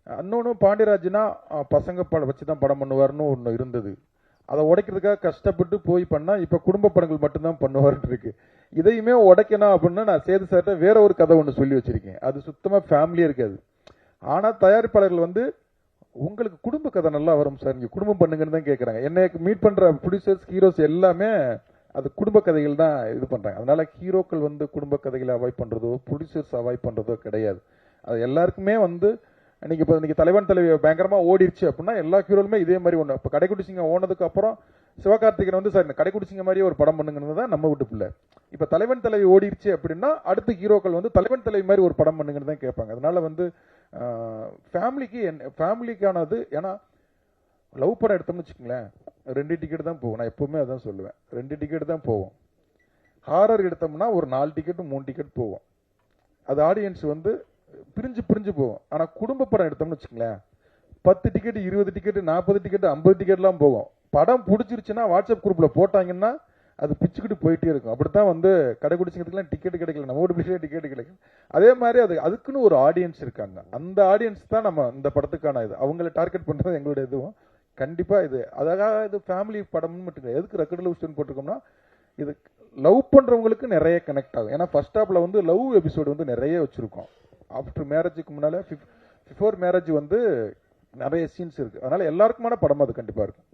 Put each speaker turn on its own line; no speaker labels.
இன்னொன்று பாண்டியராஜ்னா பசங்க வச்சு தான் படம் பண்ணுவார்னு ஒன்று இருந்தது. அதை உடைக்கிறதுக்காக கஷ்டப்பட்டு போய் பண்ணால் இப்போ குடும்ப படங்கள் மட்டும்தான் பண்ணுவார்னு இருக்கு. இதையுமே உடைக்கணும் அப்படின்னா நான் சேது சார்ட்ட வேற ஒரு கதை ஒன்று சொல்லி வச்சிருக்கேன். அது சுத்தமாக ஃபேமிலியே இருக்காது. ஆனால் தயாரிப்பாளர்கள் வந்து உங்களுக்கு குடும்ப கதை நல்லா வரும் சார், நீங்கள் குடும்பம் பண்ணுங்கன்னு தான் கேட்குறாங்க. என்னை மீட் பண்ணுற ப்ரொடியூசர்ஸ் ஹீரோஸ் எல்லாமே அது குடும்ப கதைகள் தான் இது பண்ணுறாங்க. அதனால ஹீரோக்கள் வந்து குடும்ப கதைகளை அவாய்ட் பண்ணுறதோ ப்ரொடியூசர்ஸ் அவாய்ட் பண்ணுறதோ கிடையாது. அது எல்லாருக்குமே வந்து இன்னைக்கு தலைவன் தலைவி பயங்கரமாக ஓடிடுச்சு அப்படின்னா எல்லா ஹீரோலுமே இதே மாதிரி ஒன்று. இப்போ கடைக்குட்டி சிங்கம் ஓனதுக்கு அப்புறம் சிவகார்த்திகன் வந்து சார் இந்த கடைக்குட்டி சிங்கம் மாதிரியே ஒரு படம் பண்ணுங்கிறது தான் நம்ம வீட்டு பிள்ளை. இப்போ தலைவன் தலைவி ஓடிடுச்சு அப்படின்னா அடுத்த ஹீரோக்கள் வந்து தலைவன் தலைவி மாதிரி ஒரு படம் பண்ணுங்கன்னு தான் கேட்பாங்க. அதனால வந்து ஃபேமிலிக்கானது. ஏன்னா லவ் படம் எடுத்தோம்னு வச்சுக்கோங்களேன், 2 டிக்கெட் தான் போகும். நான் எப்பவுமே அதான் சொல்லுவேன், 2 டிக்கெட் தான் போவோம். ஹாரர் எடுத்தோம்னா ஒரு 4 டிக்கெட் 3 டிக்கெட் போவோம். அது ஆடியன்ஸ் வந்து பிரிஞ்சு போகும். ஆனால் குடும்ப படம் எடுத்தோம்னு வச்சுக்கோங்களேன், 10 டிக்கெட் 20 டிக்கெட் 40 டிக்கெட் 50 டிக்கெட்லாம் போகும். படம் பிடிச்சிருச்சுன்னா வாட்ஸ்அப் குரூப்ல போட்டாங்கன்னா அது பிச்சுக்கிட்டு போயிட்டே இருக்கும். அப்படித்தான் வந்து கடைக்குடி சிங்கத்துக்குலாம் டிக்கெட் கிடைக்கல, நம்ம வீட்டு பிள்ளையே டிக்கெட் கிடைக்கல. அதே மாதிரி அதுக்குன்னு ஒரு ஆடியன்ஸ் இருக்காங்க. அந்த ஆடியன்ஸ் தான் நம்ம இந்த படத்துக்கான இது. அவங்களை டார்கெட் பண்றது எங்களுடைய இதுவும் கண்டிப்பா இது. அதாக இது ஃபேமிலி படம்னு மட்டும் எதுக்கு ரெக்கார்ட் லவ் ஸ்டோரி போட்டிருக்கோம்னா, இது லவ் பண்றவங்களுக்கு நிறைய கனெக்ட் ஆகும். ஏன்னா ஃபர்ஸ்ட் ஹாப்ல வந்து லவ் எபிசோடு வந்து நிறைய வச்சிருக்கோம். ஆஃப்டர் மேரேஜுக்கு முன்னால பிஃபோர் மேரேஜ் வந்து நிறைய சீன்ஸ் இருக்கு. அதனால எல்லாருக்குமான படம் அது கண்டிப்பா இருக்கும்.